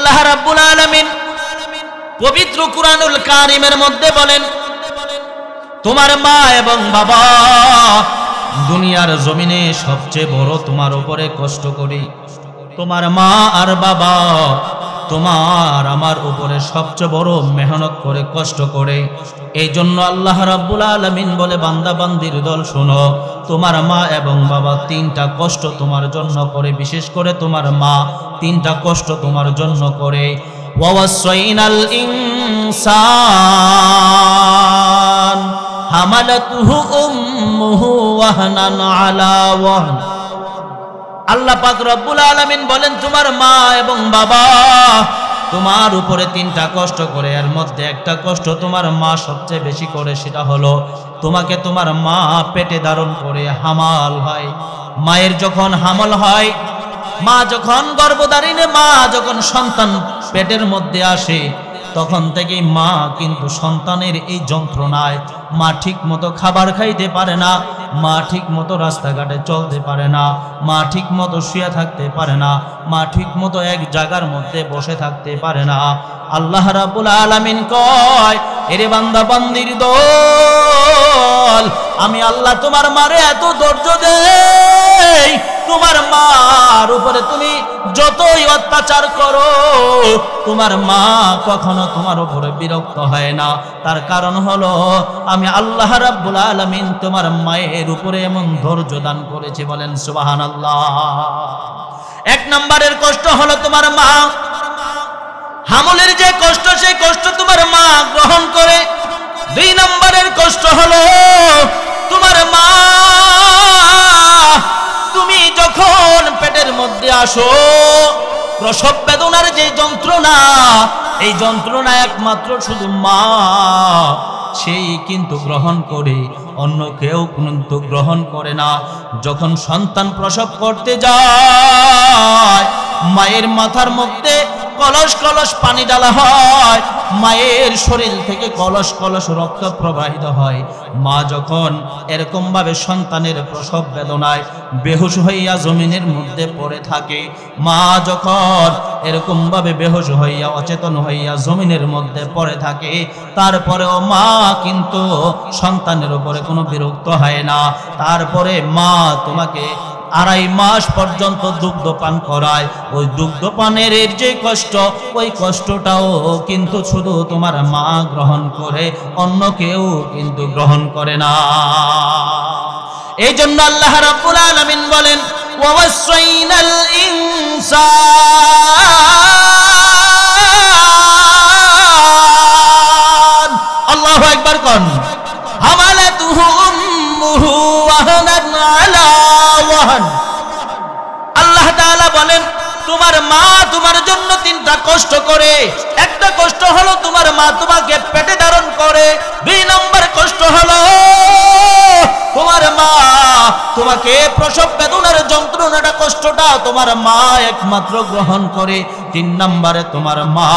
আল্লাহ রাব্বুল আলামিন পবিত্র কুরআনুল কারীমের মধ্যে বলেন, তোমার মা এবং বাবা দুনিয়ার জমিনে সবচেয়ে বড় তোমার উপরে কষ্ট করি। তোমার মা আর বাবা তোমার আমার উপরে সবচেয়ে বড় মেহনত করে কষ্ট করে। এই জন্য আল্লাহ রাব্বুল আলামিন বলে, বান্দা বান্দির দল শোনো, তোমার মা এবং বাবা তিনটা কষ্ট তোমার জন্য করে। বিশেষ করে তোমার মা তিনটা কষ্ট তোমার জন্য করে। ওয়াসাইনাল ইনসান হামালাতুহু উম্মুহু ওয়াহনান আলা ওয়াহন। আল্লাহ পাক রব্বুল আলামিন বলেন, তোমার মা এবং বাবা তোমার উপরে তিনটা কষ্ট করে। এর মধ্যে একটা কষ্ট তোমার মা সবচেয়ে বেশি করে, সেটা হলো তোমাকে তোমার মা পেটে ধারণ করে হামাল হয়। মায়ের যখন হামল হয়, মা যখন গর্ভধারিণী, মা যখন সন্তান পেটের মধ্যে আসে, তখন থেকে মা কিন্তু সন্তানের এই যন্ত্রণায় মা ঠিক মতো খাবার খাইতে পারে না, মা ঠিক মতো রাস্তাঘাটে চলতে পারে না, মা ঠিক মতো শুয়ে থাকতে পারে না, মা ঠিক মতো এক জায়গার মধ্যে বসে থাকতে পারে না। আল্লাহ রাব্বুল আলামিন কয়, এরে বান্দা বান্দির দল, আমি আল্লাহ তোমার মারে এত ধৈর্য দেই, তোমার মার উপরে তুমি যতই অত্যাচার করো, তোমার মা কখনো তোমার উপরে বিরক্ত হয় না। তার কারণ হলো আমি আল্লাহ রাব্বুল আলামিন তোমার মায়ের উপরে এমন ধৈর্য দান করেছি। বলেন সুবহানাল্লাহ। এক নম্বরের কষ্ট হলো তোমার মা হামলের যে কষ্ট, সেই কষ্ট তোমার মা গ্রহণ করে। দুই নম্বরের কষ্ট হলো তোমার মা তুমি যখন পেটের মধ্যে আসো, প্রসব বেদনার যে যন্ত্রণা, এই যন্ত্রণা একমাত্র শুধু মা সেই কিন্তু গ্রহণ করে, অন্য কেউ কিন্তু গ্রহণ করে না। যখন সন্তান প্রসব করতে যায়, মায়ের মাথার মধ্যে কলস কলস পানি ঢালা হয়, মায়ের শরীর থেকে কলস কলস রক্ত প্রবাহিত হয়। মা যখন এরকম ভাবে সন্তানের প্রসব বেদনায় বেহুশ হইয়া জমিনের মধ্যে পড়ে থাকে, মা যখন এরকম ভাবে বেহুশ হইয়া অচেতন হইয়া জমিনের মধ্যে পড়ে থাকে, তারপরেও মা কিন্তু সন্তানের উপরে কোনো বিরক্ত হয় না। তারপরে মা তোমাকে 2.5 মাস পর্যন্ত দুগ্ধ পান করায়। ওই দুগ্ধ পানের যে কষ্ট, ওই কষ্টটাও কিন্তু শুধু তোমার মা গ্রহণ করে, অন্য কেউ কিন্তু গ্রহণ করে না। এই জন্য আল্লাহ রাব্বুল আলামিন বলেন, ওয়াসাইনাল ইনসান, আল্লাহু আকবার কোন, হামালাতুহু উম্মুহু ওয়াহনান আলা ওয়াহন। আল্লাহ তাআলা বলেন, তোমার মা তোমার জন্য তিনটা কষ্ট করে। একটা কষ্ট হলো তোমার মা তোমাকে পেটে ধারণ করে। 2 নম্বর কষ্ট হলো তোমার মা তোমাকে প্রসব বেদনার যন্ত্রণাটা, কষ্টটা তোমার মা একমাত্র গ্রহণ করে। 3 নম্বরে তোমার মা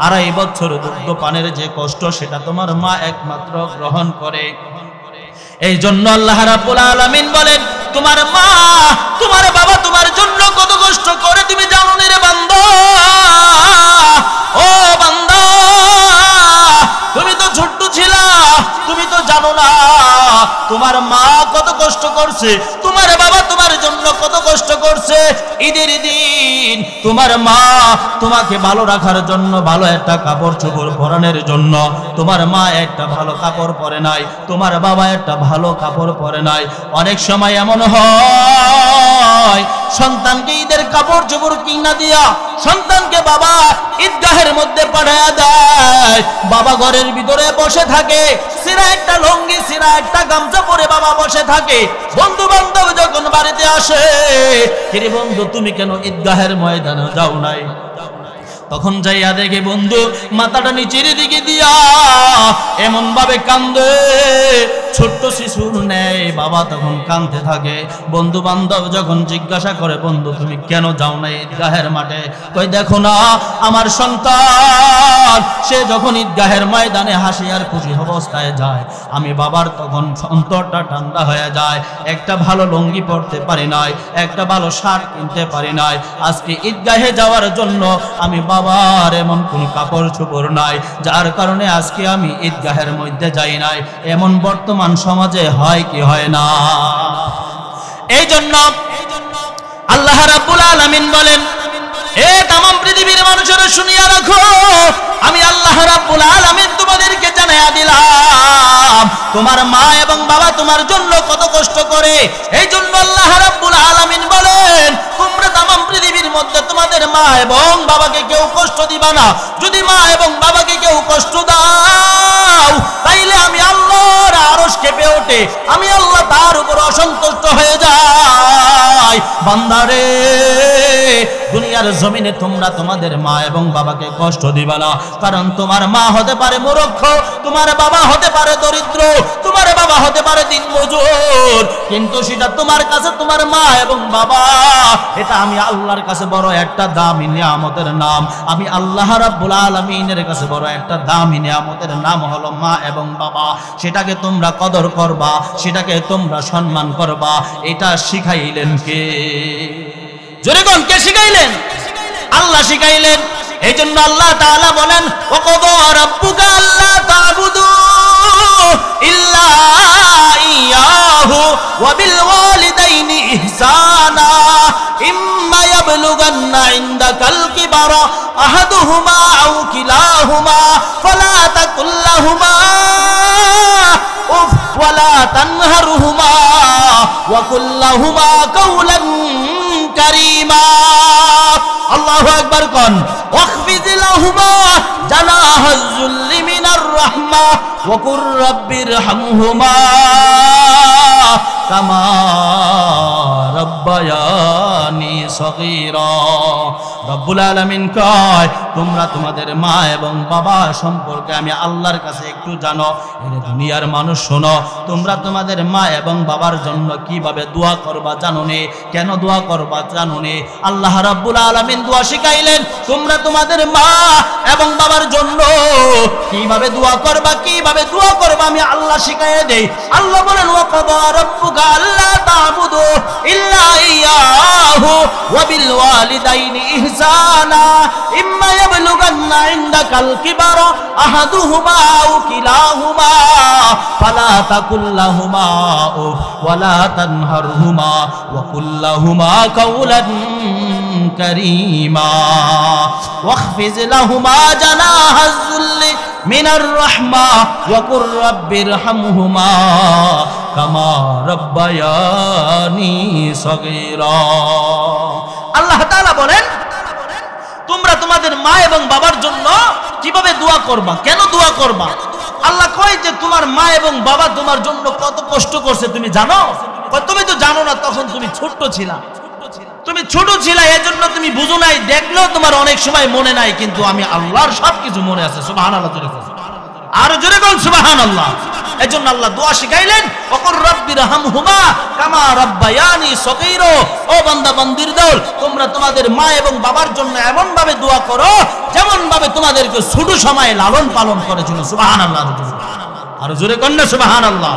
2.5 বছর দুগ্ধ পানের যে কষ্ট, সেটা তোমার মা একমাত্র গ্রহণ করে। এই জন্য আল্লাহ রাব্বুল আলামিন বলেন, তোমার মা তোমার বাবা তোমার জন্য কত কষ্ট করে তুমি জানো না রে বান্দা। ও বান্দা, তুমি তো ছোট্ট ছিলা, তুমি তো জানো না তোমার মা কত কষ্ট করছে, তোমার বাবা তোমার জন্য কত কষ্ট করছে। ঈদের দিন তোমার মা তোমাকে ভালো রাখার জন্য, ভালো একটা কাপড় চোপড় পরানোর জন্য তোমার মা একটা ভালো কাপড় পরে নাই, তোমার বাবা একটা ভালো কাপড় পরে নাই। অনেক সময় এমন হয়, সন্তানকে ঈদের কাপড় চোপড় কিনা দিয়া সন্তানকে বাবা ঈদগাহের মধ্যে পাঠায়া দেয়। বাবা ঘরের ভিতরে বসে থাকে, সিরা একটা লুঙ্গি, সিরা একটা গামছা পরে বাবা বসে থাকে। বন্ধু বান্ধব যখন বাড়িতে আসে, কিরে বন্ধু তুমি কেন ঈদগাহের ময়দানে যাও নাই? তখন যাইয়া দেখে বন্ধু মাথাটা নিচের দিকে দিয়া এমন ভাবে কান্দে, ছোট্ট শিশুর ন্যায় বাবা তখন কাঁদতে থাকে। বন্ধু বান্ধব যখন জিজ্ঞাসা করে, বন্ধু তুমি কেন যাও না ঈদগাহের মাঠে? কই দেখো না আমার সন্তান, সে যখন ঈদগাহের ময়দানে হাসি আর খুশি অবস্থায় যায়, আমি বাবার তখন অন্তরটা ঠান্ডা হয়ে যায়। একটা ভালো লুঙ্গি পরতে পারি নাই, একটা ভালো শার্ট কিনতে পারি নাই, আজকে ঈদগাহে যাওয়ার জন্য আমি বাবার এমন কোন কাপড় চোপড় নাই, যার কারণে আজকে আমি ঈদগাহের মধ্যে যাই নাই। এমন বর্তমান সমাজে হয় কি হয় না? এই জন্য আল্লাহ রাব্বুল আলামিন বলেন, এ तमाम পৃথিবীর মানুষেরা শুনিয়া রাখো, আমি আল্লাহ রাব্বুল আলামিন তোমাদেরকে জানাইয়া দিলাম তোমার মা এবং বাবা তোমার জন্য কত কষ্ট করে। এই জন্য আল্লাহ রাব্বুল আলামিন বলেন, তোমরা तमाम পৃথিবীর মধ্যে তোমাদের মা এবং বাবাকে কেউ কষ্ট দিবা না। যদি মা এবং বাবাকে কেউ কষ্ট দাও, তাইলে আমি আল্লাহর আরশ কেঁপে ওঠে, আমি আল্লাহ তার উপর অসন্তুষ্ট হয়ে যাই। বান্দারে, দুনিয়ার জমিনে তোমরা তোমাদের মা এবং বাবাকে কষ্ট দিবা না, কারণ তোমার মা হতে পারে মূর্খ, তোমার বাবা হতে পারে দরিদ্র, তোমার বাবা হতে পারে দিনমজুর, কিন্তু সেটা তোমার কাছে তোমার মা এবং বাবা, এটা আমি আল্লাহর কাছে বড় একটা দামি নিয়ামতের নাম। আমি আল্লাহ রাব্বুল আলামিনের কাছে বড় একটা দামি নিয়ামতের নাম হলো মা এবং বাবা। সেটাকে তোমরা কদর করবা, সেটাকে তোমরা সম্মান করবা। এটা শিখাইলেন কে? জোরে কোন কে শিখাইলেন? আল্লাহ শিখাইলেন। এই জন্য আল্লাহ তাআলা বলেন, ওয়াকাদা রাব্বুকা আল্লা তা'বুদু ইল্লা ইয়াহু ওয়া বিল ওয়ালিদাইনি ইহসানা ইম্মা ইয়াবলুগান্না ইনদাকাল কিবারা আহাদুহুমা আও কিলাহুমা ফালা তাকুল লাহুমা উফ ওয়ালা তানহারহুমা ওয়া কুল লাহুমা কাওলান কারীমা। আল্লাহু আকবার কোন। ওয়াখফিজ লাহুমা জানাহাজ যুল্লি মিনার রাহমা ওয়া কুর রাব্বিরহামহুমা কামা রাব্বায়ানি সগীরা। রব্বুল আলামিন কয়, তোমরা তোমাদের মা এবং বাবা সম্পর্কে আমি আল্লাহর কাছে একটু জানো। এর দুনিয়ার মানুষ শোনো, তোমরা তোমাদের মা এবং বাবার জন্য কিভাবে দোয়া করবা জানো নে? কেন দোয়া করবা জানো নে? আল্লাহ রাব্বুল আলামিন দোয়া শিখাইলেন, তোমরা তোমাদের মা এবং বাবার জন্য কিভাবে দোয়া করবা, কিভাবে দোয়া করবা আমি আল্লাহ শিখাইয়ে দেই। আল্লাহ বলেন, ওয়াকাদা রাব্বুকা আল্লা তা'বুদু ইল্লা ইয়াহু ওয়া বিল ওয়ালিদাইনি ইহসানা ইম্মা ইয়াবলুগান্না ইনদাকাল কিবারা আহাদুহুমা আও কিলাহুমা ফালা তাকুল লাহুমা উফ ওয়ালা তানহারহুমা ওয়া কুল লাহুমা কাওলান কারীমা ওয়াখফিজ লাহুমা জানাহাজ যুল্লি মিনার রাহমা ওয়া কুর রাব্বিরহামহুমা কামা রাব্বায়ানি সগীরা। আল্লাহ তাআলা বলেন, তোমরা তোমাদের মা এবং বাবার জন্য কিভাবে দোয়া করবা, কেন দোয়া করবা? আল্লাহ কয় যে তোমার মা এবং বাবা তোমার জন্য কত কষ্ট করছে তুমি জানো? তুমি তো জানো না, তখন তুমি ছোট ছিলা, তুমি ছোট ছিলা, এজন্য তুমি বুঝো নাই, দেখলেও তোমার অনেক সময় মনে নাই, কিন্তু আমি আল্লাহর সবকিছু মনে আছে। সুবহানাল্লাহ, জোরে বলুন, আর জোরে বলুন সুবহানাল্লাহ। এজন্য আল্লাহ দোয়া শিখাইলেন, ওয়াকুর রাব্বিরহামহুমা কামা রাব্বায়ানি সগীরা। ও বান্দা বান্দির দল, তোমরা তোমাদের মা এবং বাবার জন্য এমন ভাবে দোয়া করো যেমন ভাবে তোমাদেরকে ছোট সময়ে লালন পালন করেছিল। সুবহানাল্লাহ, আর জোরে কন্যা সুবহানাল্লাহ।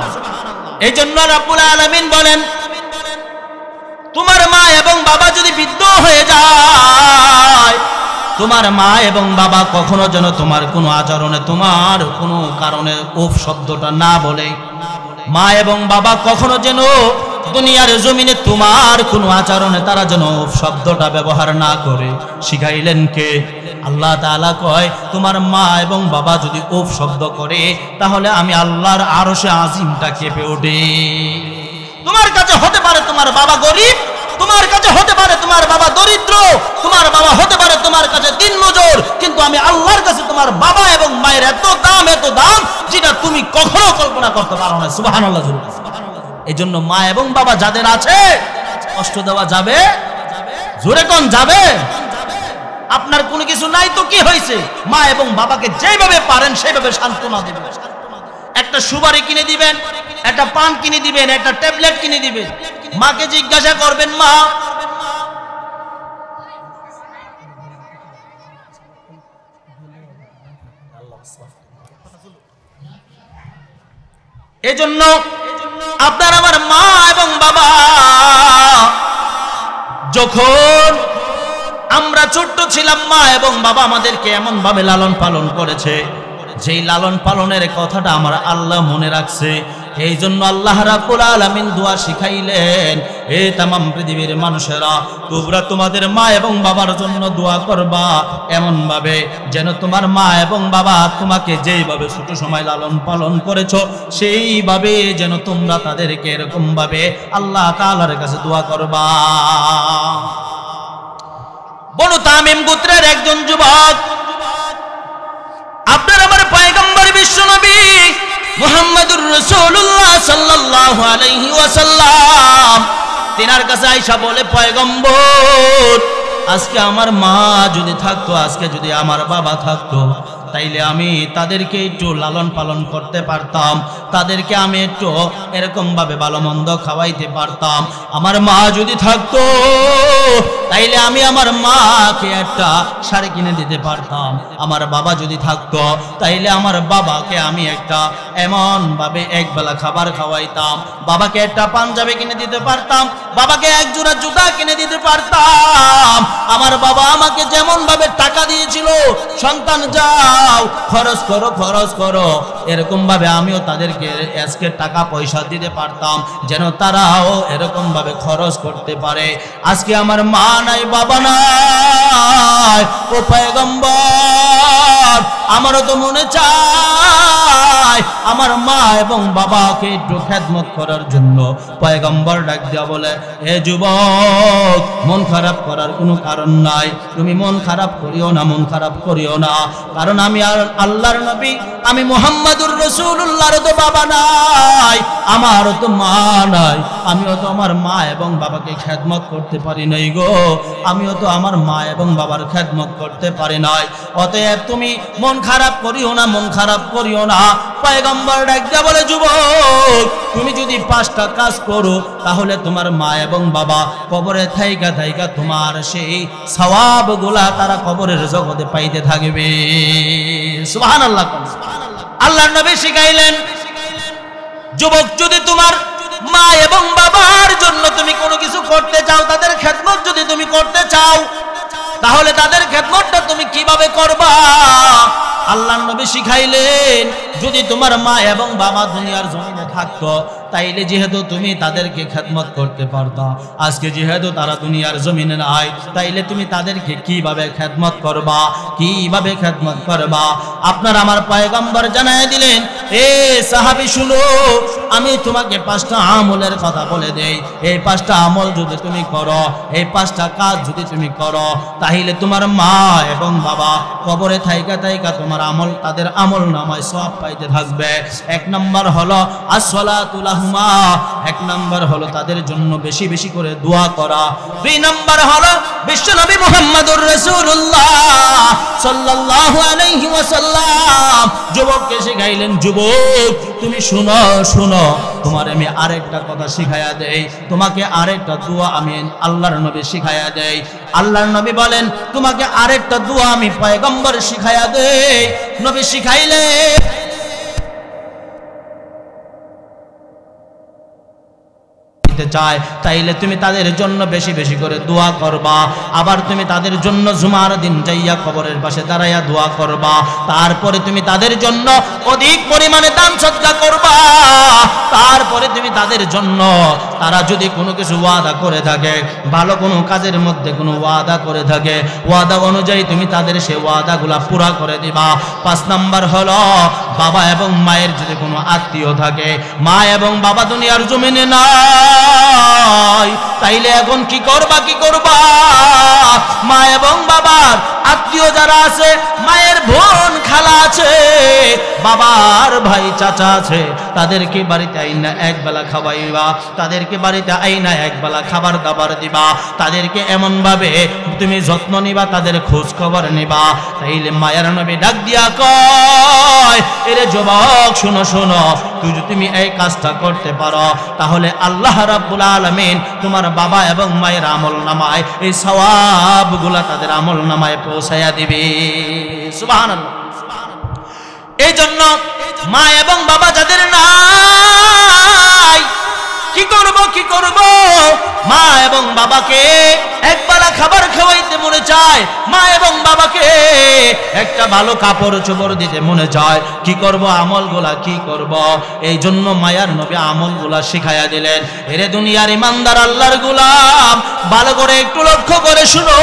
এই জন্য রাব্বুল আলামিন বলেন, তোমার মা এবং বাবা যদি বৃদ্ধ হয়ে যায়, তোমার মা এবং বাবা কখনো যেন তোমার কোনো আচরণে, তোমার কোনো কারণে উফ শব্দটা না বলে। মা এবং বাবা কখনো যেন দুনিয়ার জমিনে তোমার কোনো আচরণে তারা যেন উফ শব্দটা ব্যবহার না করে। শিখাইলেন কে? আল্লাহ তাআলা কয়, তোমার মা এবং বাবা যদি উফ শব্দ করে, তাহলে আমি আল্লাহর আরশে আজিমটা কেঁপে ওঠে। তোমার কাছে হতে পারে তোমার বাবা গরিব, তোমার কাছে হতে পারে তোমার বাবা দরিদ্র, তোমার বাবা হতে পারে তোমার কাছে দিনমজুর, কিন্তু আমি আল্লাহর কাছে তোমার বাবা এবং মায়ের এত দাম যেটা তুমি কখনো কল্পনা করতে পারো না। সুবহানাল্লাহ। এই জন্য মা এবং বাবা যাদের আছে, কষ্ট দেওয়া যাবে? জোরে কোন যাবে? আপনার কোনো কিছু নাই তো কি হয়েছে? মা এবং বাবাকে যেভাবে পারেন সেভাবে সান্ত্বনা দিবেন। একটা সুপারি কিনে দিবেন, একটা পান কিনে দিবেন, একটা ট্যাবলেট কিনে দিবেন। মাকে জিজ্ঞাসা করবেন, মা এজন্য আপনার আমার মা এবং বাবা যখন আমরা ছোট্ট ছিলাম, মা এবং বাবা আমাদেরকে এমন ভাবে লালন পালন করেছে, যেই লালন পালনের কথাটা আমার আল্লাহ মনে রাখছে। এই জন্য আল্লাহ রাব্বুল আলামিন দোয়া শিখাইলেন, এ তামাম পৃথিবীর মানুষেরা, তোমরা তোমাদের মা এবং বাবার জন্য দোয়া করবা এমন ভাবে যেন তোমার মা এবং বাবা তোমাকে যেইভাবে ছোট সময় লালন পালন করেছো সেইভাবে যেন তোমরা তাদেরকে এরকম ভাবে আল্লাহ তাআলার কাছে দোয়া করবা। বনু তামিম গোত্রের একজন যুবক আপনার আমার পয়গম্বর বিশ্বনবী মুহাম্মদুর রাসূলুল্লাহ সাল্লাল্লাহু আলাইহি ওয়াসাল্লাম তিনার কাছে আয়েশা বলে, পয়গম্বর, আজকে আমার মা যদি থাকতো, আজকে যদি আমার বাবা থাকতো, তাইলে আমি তাদেরকে একটু লালন পালন করতে পারতাম, তাদেরকে আমি একটু এরকম ভাবে ভালো মন্দ খাওয়াইতে পারতাম। আমার মা যদি থাকতো তাইলে আমি আমার মাকে একটা শাড়ি কিনে দিতে পারতাম। আমার বাবা যদি থাকতো তাইলে আমার বাবাকে আমি একটা এমন ভাবে একবেলা খাবার খাওয়াইতাম, বাবাকে একটা পাঞ্জাবি কিনে দিতে পারতাম, বাবাকে এক জোড়া জুতা কিনে দিতে পারতাম। আমার বাবা আমাকে যেমন ভাবে টাকা দিয়েছিল, সন্তান যাও খরচ করো খরচ করো, এরকম ভাবে আমিও তাদেরকে আজকে টাকা পয়সা দিতে পারতাম যেন তারাও এরকম ভাবে খরচ করতে পারে। আজকে আমার মা নাই, বাবা নাই, ও পয়গম্বর, আমারও তো মনে চায় আমার মা এবং বাবাকে একটু খেদমত করার জন্য। পয়গম্বর ডাক দিয়া বলে, হে যুবক, মন খারাপ করার কোনো কারণ নাই, তুমি মন খারাপ করিও না, মন খারাপ করিও না, কারণ আমি আল্লাহর নবী, আমি মুহাম্মদুর রাসূলুল্লাহর তো বাবা নাই, আমারও তো মা নাই, আমিও তো আমার মা এবং বাবাকে খেদমত করতে পারি নাই গো, আমিও তো আমার মা এবং বাবার খেদমত করতে পারি নাই, অতএব তুমি মন খারাপ করিও না, মন খারাপ করিও না। পয়গম্বর ডাকতে বলে, যুবক, তুমি যদি 5টা কাজ করো তাহলে তোমার মা এবং বাবা কবরে থাইকা থাইকা তোমার সেই সওয়াবগুলা তারা কবরের জগতে পাইতে থাকবে। সুবহানাল্লাহ। আল্লাহর নবী শিখাইলেন, যুবক, যদি তোমার মা এবং বাবার জন্য তুমি কোনো কিছু করতে চাও, তাদের খেদমত যদি তুমি করতে চাও, তাহলে তাদের খেদমতটা তুমি কিভাবে করবা? আল্লাহর নবী শিখাইলেন, যদি তোমার মা এবং বাবা দুনিয়ার জমিনে থাকতো তাইলে যেহেতু তুমি তাদেরকে খেদমত করতে পারতা, আজকে যেহেতু তারা দুনিয়ার জমিনে নাই, তাইলে তুমি তাদেরকে কিভাবে খেদমত করবা, কিভাবে খেদমত করবা? আপনার আমার পয়গম্বর জানায় দিলেন, এ সাহাবী শুনো, আমি তোমাকে 5টা আমলের কথা বলে দেই, এই 5টা আমল যদি তুমি করো, এই 5টা কাজ যদি তুমি করো, তাহলে তোমার মা এবং বাবা কবরে থাইকা থাইকা তোমার আমল, তাদের আমল নামায় সওয়াব পাইতে থাকবে। 1 নম্বর হলো আসসালাতু লাহুমা, 1 নম্বর হলো তাদের জন্য বেশি বেশি করে দোয়া করা। 2 নম্বর হলো বিশ্বনবী মুহাম্মদুর রাসূলুল্লাহ সাল্লাল্লাহু আলাইহি ওয়াসাল্লাম যুবককে শিখাইলেন, যুবক, তুমি শুনো শুনো, তোমার আমি আরেকটা কথা শিখায়া দেই, তোমাকে আরেকটা দোয়া আমি আল্লাহর নবী শিখায়া দেই। আল্লাহর নবী বলেন, তোমাকে আরেকটা দোয়া আমি পয়গম্বর শিখায়া দেই। নবী শিখাইলেন, চায় তাইলে তুমি তাদের জন্য বেশি বেশি করে দোয়া করবা, আবার তুমি তাদের জন্য জুমার দিন যাইয়া কবরের পাশে দাঁড়াইয়া দোয়া করবা, তারপরে তুমি তাদের জন্য অধিক পরিমাণে দান সদকা করবা, তারপরে তুমি তাদের জন্য, তারা যদি কোনো কিছু ওয়াদা করে থাকে, ভালো কোনো কাজের মধ্যে কোনো ওয়াদা করে থাকে, ওয়াদা অনুযায়ী তুমি তাদের সেই ওয়াদাগুলা পুরা করে দিবা। 5 নম্বর হলো, বাবা এবং মায়ের যদি কোনো আত্মীয় থাকে, মা এবং বাবা দুনিয়ার জমিনে না, তাইলে এখন কি করবা, কি করবা? মা এবং বাবার আত্মীয় যারা আছে, মায়ের বোন খালা আছে, বাবার ভাই চাচা আছে, তাদেরকে বাড়িতে আইনা একবেলা খাওয়াইবা, তাদেরকে বাড়িতে আইনা একবেলা খাবার দাবার দিবা, তাদেরকে এমন ভাবে তুমি যত্ন নিবা, তাদের খোঁজ খবর নিবা। তাইলে মায়ের নবী ডাক দিয়া কয়, এরে যুবক, শুনো শুনো, তুমি এই কাজটা করতে পারো, তাহলে আল্লাহ রাব্বুল আলামিন তোমার বাবা এবং মায়ের আমলনামায় এই সওয়াবগুলো তাদের আমলনামায় পৌঁছায়া দিবে। সুবহানাল্লাহ। এই জন্য মা এবং বাবা যাদের নাই, কি করব? মা এবং বাবাকে একবেলা খাবার খাওয়াইতে মনে চায়, মা এবং বাবাকে একটা ভালো কাপড় চোপড় দিতে মনে চায়, কি করব? আমলগুলা কি করব? এই জন্য মায়ার নবী আমলগুলা শিখাইয়া দিলেন। এরে দুনিয়ার ইমানদার আল্লাহর গোলাম, ভালো করে একটু লক্ষ্য করে শুনো,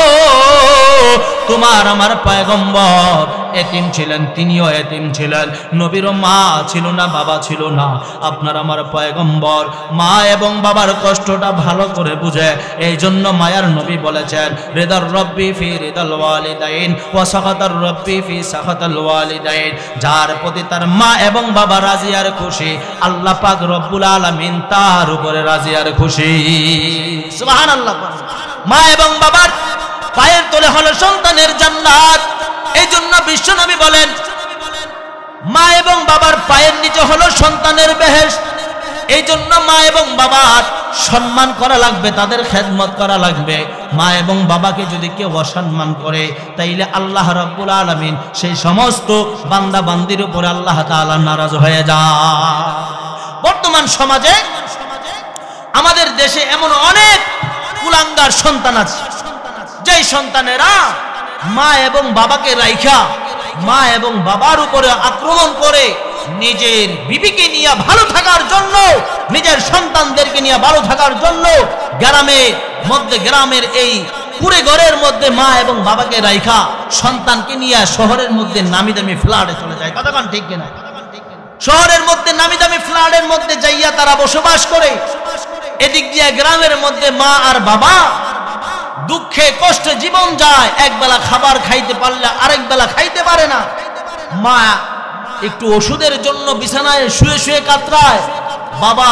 তোমার আমার পয়গম্বর এতিম ছিলেন, তিনিও এতিম ছিলেন, নবীরও মা ছিল না, বাবা ছিল না। আপনার আমার পয়গম্বর মা এবং বাবার কষ্টটা ভালো করে বুঝে, এই জন্য মায়ার নবী বলেছেন, রিদার রব্বি ফি রিদাল ওয়ালিদাইন ওয়া সাখাতার রব্বি ফি সাখাতাল ওয়ালিদাইন। যার প্রতি তার মা এবং বাবা রাজি আর খুশি, আল্লাহ পাক রব্বুল আলামিন তার উপরে রাজি আর খুশি। সুবহানাল্লাহ। মা এবং বাবার পায়ের তলে হলো সন্তানের জান্নাত। এই জন্য বিশ্বনবী বলেন, মা এবং বাবার পায়ের নিচে হলো সন্তানের বেহেশত। এই জন্য মা এবং বাবার সম্মান করা লাগবে, তাদের খেদমত করা লাগবে। মা এবং বাবাকে যদি কেউ অসম্মান করে, তাইলে আল্লাহ রাব্বুল আলামিন সেই সমস্ত বান্দা বান্দির উপরে আল্লাহ তাআলা নারাজ হয়ে যায়। বর্তমান সমাজে আমাদের দেশে এমন অনেক কুলাঙ্গার সন্তান আছে, যেই সন্তানেরা মা এবং বাবাকে রাইখা মা এবং বাবার উপরে আক্রমণ করে নিজের বিবিকে নিয়ে ভালো থাকার জন্য, নিজের সন্তানদেরকে নিয়ে ভালো থাকার জন্য গ্রামের এই পুরে ঘরের মধ্যে মা এবং বাবাকে রাইখা সন্তানকে নিয়ে শহরের মধ্যে নামি দামি ফ্ল্যাটে চলে যায়। কতক্ষণ ঠিক কিনা? শহরের মধ্যে নামি দামি ফ্ল্যাটের মধ্যে যাইয়া তারা বসবাস করে। এদিক দিয়ে গ্রামের মধ্যে মা আর বাবা দুঃখে কষ্টে জীবন যায়, একবেলা খাবার খাইতে পারলে আরেক বেলা খাইতে পারে না। মা একটু ওষুধের জন্য বিছানায় শুয়ে শুয়ে কাতরায়, বাবা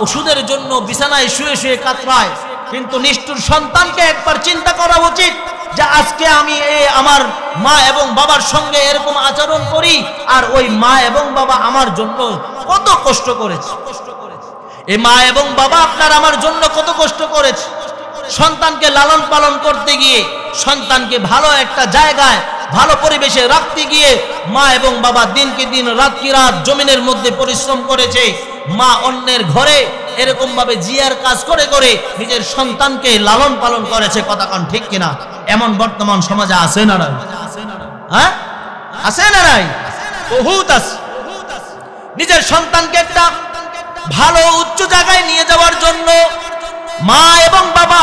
ওষুধের জন্য বিছানায় শুয়ে শুয়ে কাতরায়। কিন্তু নিষ্ঠুর সন্তানকে একবার চিন্তা করা উচিত যে আজকে আমি আমার মা এবং বাবার সঙ্গে এরকম আচরণ করি, আর ওই মা এবং বাবা আমার জন্য কত কষ্ট করেছে। এই মা এবং বাবা আপনার আমার জন্য কত কষ্ট করেছে। সন্তানকে লালন পালন করতে গিয়ে, সন্তানকে ভালো একটা জায়গায় ভালো পরিবেশে রাখতে গিয়ে মা এবং বাবা দিনকে দিন রাত কি রাত জমিনের মধ্যে পরিশ্রম করেছে। মা অন্যের ঘরে এরকম ভাবে জিয়ার কাজ করে করে নিজের সন্তানকে লালন পালন করেছে। কথা কন ঠিক কিনা? এমন বর্তমান সমাজে আছে না নাই? হ্যাঁ, আছে না নাই? বহুত আছে। নিজের সন্তানকে একটা ভালো উচ্চ জায়গায় নিয়ে যাওয়ার জন্য মা এবং বাবা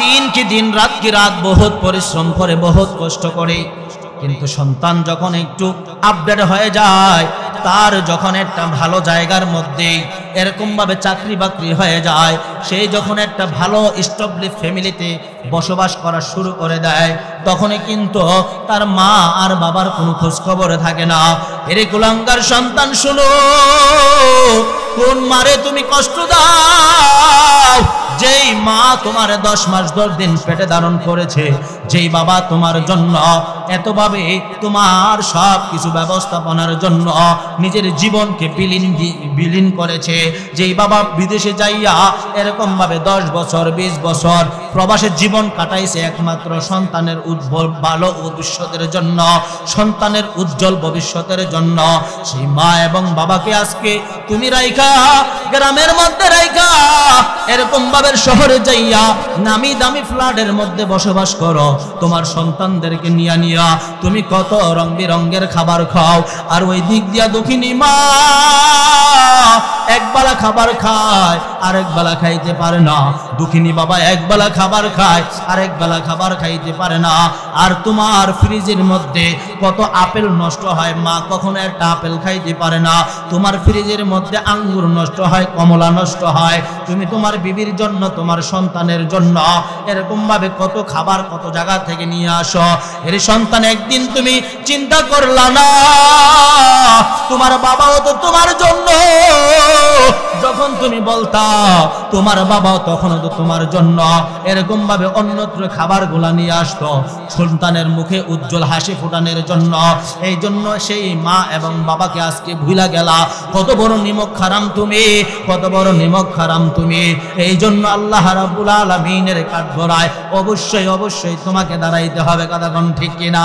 দিন কি দিন রাত কি রাত বহুত পরিশ্রম করে, বহুত কষ্ট করে। কিন্তু সন্তান যখন একটু আপডেট হয়ে যায়, তার যখন একটা ভালো জায়গার মধ্যে এরকম ভাবে চাকরি বাকরি হয়ে যায়, সেই যখন একটা ভালো স্টেবল ফ্যামিলিতে বসবাস করা শুরু করে দেয়, তখনই কিন্তু তার মা আর বাবার কোনো খোঁজ খবর থাকে না। এরে কুলাঙ্গার সন্তান, শুনো, কোন মারে তুমি কষ্ট দাও? যেই মা তোমার 10 মাস 10 দিন পেটে ধারণ করেছে, যেই বাবা তোমার জন্য এতভাবে তোমার সব কিছু ব্যবস্থাপনার জন্য নিজের জীবনকে বিলীন করেছে, যেই বাবা বিদেশে যাইয়া এরকম ভাবে 10 বছর 20 বছর প্রবাসের জীবন কাটাইছে একমাত্র সন্তানের ভালো ভবিষ্যতের জন্য, সন্তানের উজ্জ্বল ভবিষ্যতের জন্য, সেই মা এবং বাবাকে আজকে তুমি রাইখা গ্রামের মধ্যে রাইখা এরকম ভাবে শহরে যাইয়া নামি দামি ফ্ল্যাটের মধ্যে বসবাস করো। তোমার সন্তানদেরকে নিয়া তুমি কত রং বেরঙ্গের খাবার খাও, আর ওই দিক দিয়া দক্ষিণী মা একবেলা খাবার খায়, আরেক বেলা খাইতে পারে না। দুঃখিনী বাবা একবেলা খাবার খায়, আরেক বেলা খাবার খাইতে পারে না। আর তোমার ফ্রিজের মধ্যে কত আপেল নষ্ট হয়, মা কখনো একটা আপেল খাইতে পারে না। তোমার ফ্রিজের মধ্যে আঙ্গুর নষ্ট হয়, কমলা নষ্ট হয়। তুমি তোমার বিবির জন্য, তোমার সন্তানের জন্য এরকম ভাবে কত খাবার কত জায়গা থেকে নিয়ে আসো। এর সন্তান, একদিন তুমি চিন্তা করলা না তোমার বাবাও তো তোমার জন্য যখন তুমি বলতা তোমার বাবা তখন তো তোমার জন্য এরকম ভাবে অন্যত্র খাবারগুলা নিয়ে আসতো সন্তানের মুখে উজ্জ্বল হাসি ফোটানোর জন্য। এই জন্য সেই মা এবং বাবাকে আজকে ভুলা গেলা। কত বড় নিমক হারাম তুমি, কত বড় নিমক হারাম তুমি। এই জন্য আল্লাহ রাব্বুল আলামিনের কাঠগড়ায় অবশ্যই অবশ্যই তোমাকে দাঁড়াইতে হবে। কথা কোন ঠিক কিনা?